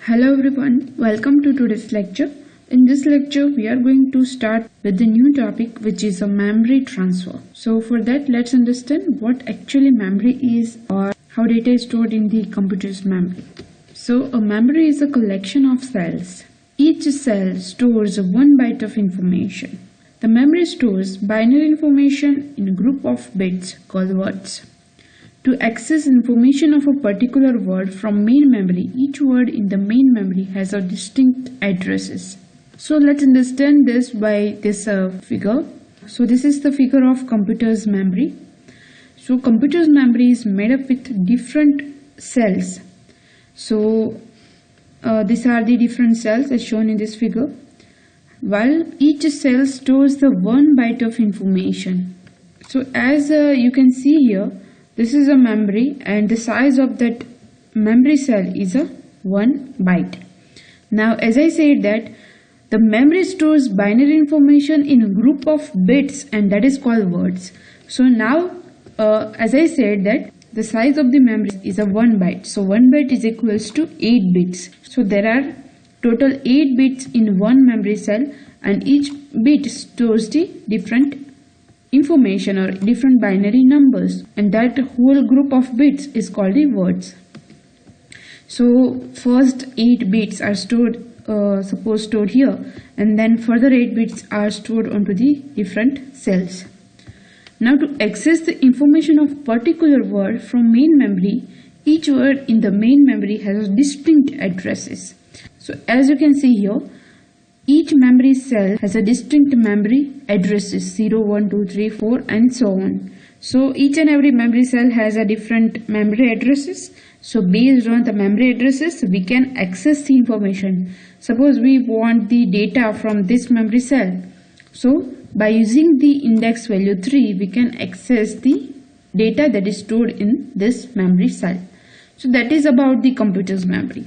Hello everyone, welcome to today's lecture. In this lecture, we are going to start with the new topic which is a memory transfer. So for that, let's understand what actually memory is or how data is stored in the computer's memory. So a memory is a collection of cells. Each cell stores 1 byte of information. The memory stores binary information in a group of bits called words. To access information of a particular word from main memory, each word in the main memory has a distinct addresses. So let's understand this by this figure. So this is the figure of computer's memory. So computer's memory is made up with different cells. So these are the different cells as shown in this figure. While each cell stores the 1 byte of information. So as you can see here, this is a memory and the size of that memory cell is a 1 byte. Now as I said that the memory stores binary information in a group of bits and that is called words. So now as I said that the size of the memory is a 1 byte. So 1 byte is equals to 8 bits. So there are total 8 bits in one memory cell and each bit stores the different information or different binary numbers, and that whole group of bits is called the words. So first 8 bits are stored stored here, and then further 8 bits are stored onto the different cells. Now to access the information of particular word from main memory, each word in the main memory has distinct addresses. So as you can see here, each memory cell has a distinct memory addresses 0, 1, 2, 3, 4 and so on. So each and every memory cell has a different memory addresses. So based on the memory addresses, we can access the information. Suppose we want the data from this memory cell. So by using the index value 3, we can access the data that is stored in this memory cell. So that is about the computer's memory.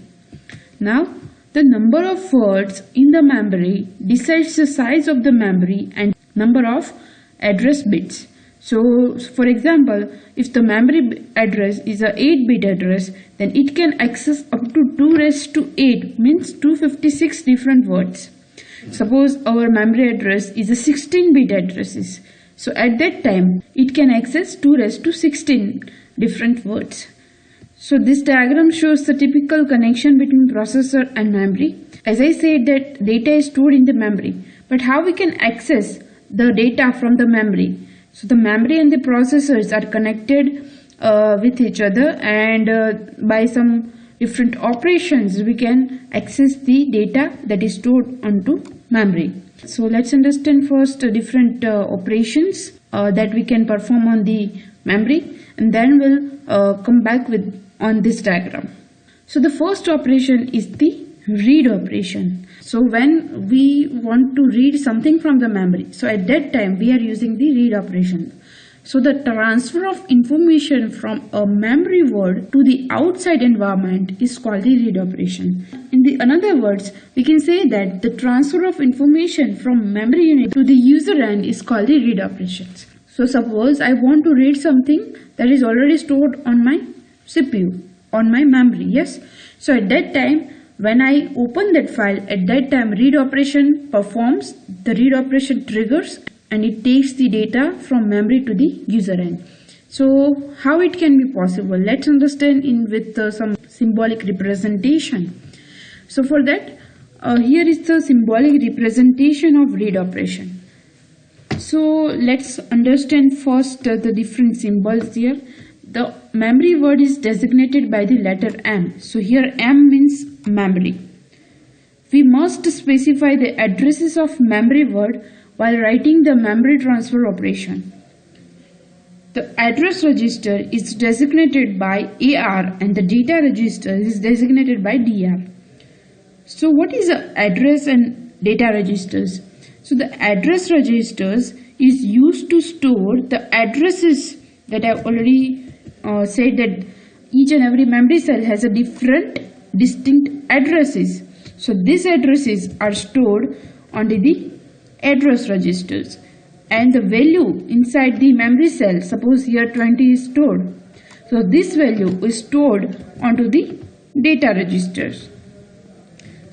Now the number of words in the memory decides the size of the memory and number of address bits. So for example, if the memory address is a 8-bit address, then it can access up to 2 raised to 8 means 256 different words. Suppose our memory address is a 16-bit addresses. So at that time, it can access 2 raised to 16 different words. So this diagram shows the typical connection between processor and memory. As I said that data is stored in the memory, but how we can access the data from the memory? So the memory and the processors are connected with each other, and by some different operations we can access the data that is stored onto memory. So let's understand first different operations that we can perform on the memory, and then we'll come back on this diagram. So the first operation is the read operation. So when we want to read something from the memory, so at that time we are using the read operation. So the transfer of information from a memory word to the outside environment is called the read operation. In other words, we can say that the transfer of information from memory unit to the user end is called the read operations. So suppose I want to read something that is already stored on my CPU, on my memory, yes. So at that time, when I open that file, at that time read operation performs, the read operation triggers and it takes the data from memory to the user end. So how it can be possible? Let's understand with some symbolic representation. So for that, here is the symbolic representation of read operation. So let's understand first the different symbols here. The memory word is designated by the letter M. So here M means memory. We must specify the addresses of memory word while writing the memory transfer operation. The address register is designated by AR and the data register is designated by DR. So what is the address and data registers? So the address registers is used to store the addresses that I already said that each and every memory cell has a different distinct addresses. So these addresses are stored onto the address registers, and the value inside the memory cell, suppose here 20 is stored, so this value is stored onto the data registers.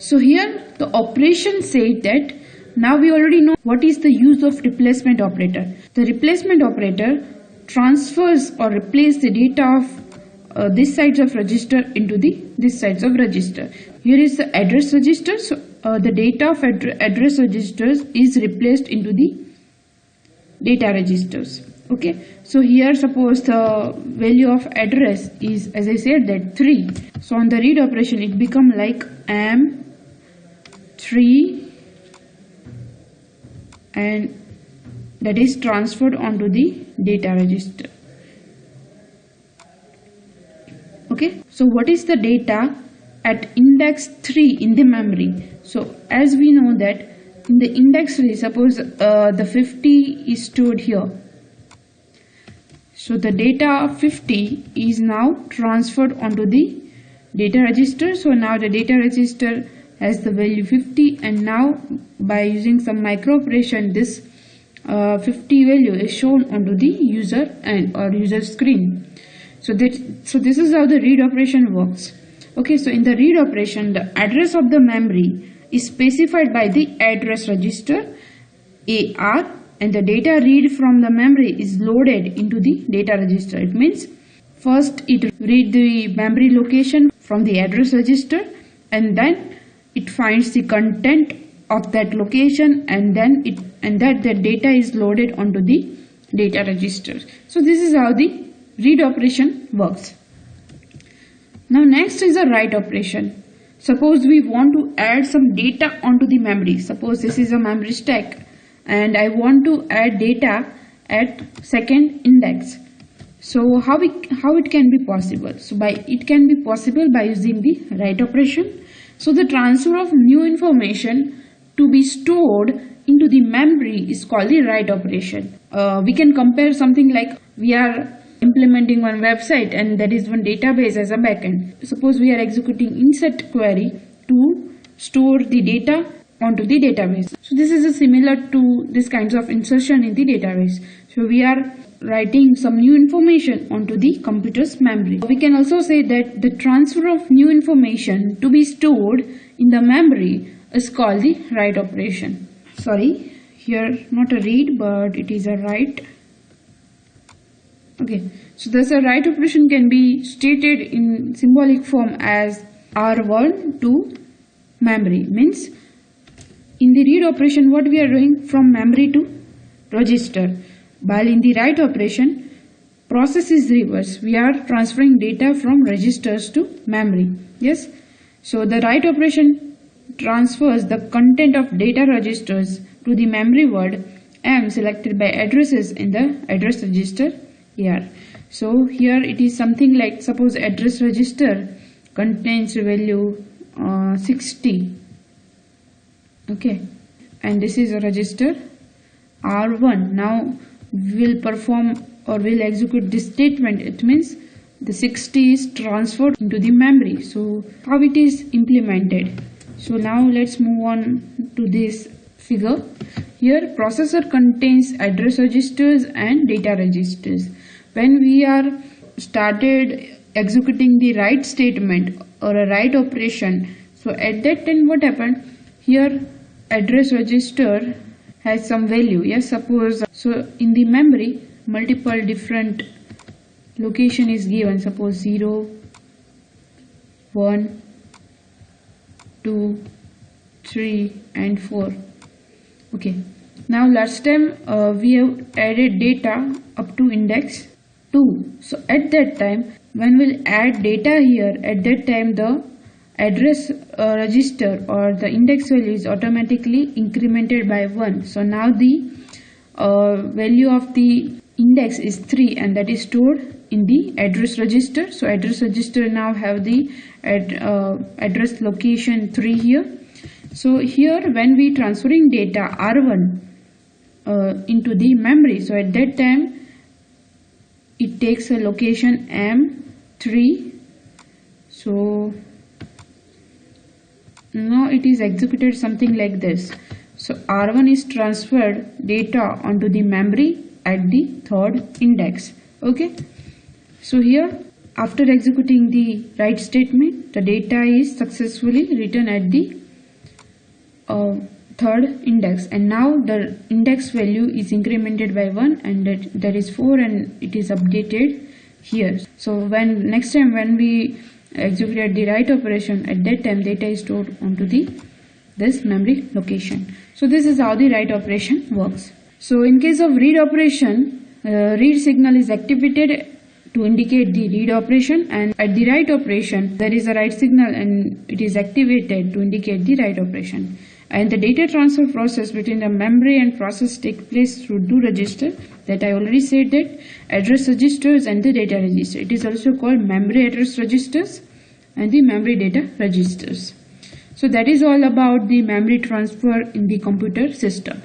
So here the operation said that now we already know what is the use of replacement operator. The replacement operator transfers or replaces the data of this sides of register into this sides of register. Here is the address register. So the data of address registers is replaced into the data registers. Okay, so here suppose the value of address is, as I said, that 3. So on the read operation it become like M3, and that is transferred onto the data register. Okay, so what is the data at index 3 in the memory? So as we know that in the index 3, suppose the 50 is stored here. So the data of 50 is now transferred onto the data register. So now the data register has the value 50, and now by using some micro operation this 50 value is shown onto the user end or user screen. So this is how the read operation works. Okay, so in the read operation the address of the memory is specified by the address register AR, and the data read from the memory is loaded into the data register. It means first it read the memory location from the address register, and then it finds the content of that location, and then the data is loaded onto the data register. So this is how the read operation works. Now next is a write operation. Suppose we want to add some data onto the memory. Suppose this is a memory stack and I want to add data at second index. So how it can be possible? So it can be possible by using the write operation. So the transfer of new information to be stored into the memory is called the write operation. We can compare something like we are implementing one website and that is one database as a backend. Suppose we are executing insert query to store the data onto the database. So this is similar to this kinds of insertion in the database. So we are writing some new information onto the computer's memory. We can also say that the transfer of new information to be stored in the memory is called the write operation. Sorry, here not a read but it is a write. Okay, so thus a write operation can be stated in symbolic form as R1 to memory. Means in the read operation what we are doing from memory to register, while in the write operation process is reverse. We are transferring data from registers to memory. Yes, so the write operation transfers the content of data registers to the memory word M selected by addresses in the address register here. So here it is something like, suppose address register contains value 60. Okay, and this is a register R1. Now we will perform or will execute this statement. It means the 60 is transferred into the memory. So how it is implemented? So now let's move on to this figure. Here processor contains address registers and data registers. When we are started executing the write statement or a write operation, so at that time what happened? Here address register has some value. Yes, suppose so in the memory multiple different location is given. Suppose 0, 1, 2, 3 and 4. Okay, now last time we have added data up to index 2. So at that time when we'll add data here, at that time the address register or the index value is automatically incremented by 1. So now the value of the index is 3 and that is stored in the address register. So address register now have the address location 3 here. So here when we transferring data R1 into the memory, so at that time it takes a location M3. So now it is executed something like this. So R1 is transferred data onto the memory at the third index. Okay, so here after executing the write statement, the data is successfully written at the third index, and now the index value is incremented by 1, and that is 4, and it is updated here. So when next time when we execute the write operation, at that time data is stored onto this memory location. So this is how the write operation works. So in case of read operation, read signal is activated to indicate the read operation, and at the write operation there is a write signal and it is activated to indicate the write operation. And the data transfer process between the memory and process take place through two registers that I already said, that address registers and the data register. It is also called memory address registers and the memory data registers. So that is all about the memory transfer in the computer system.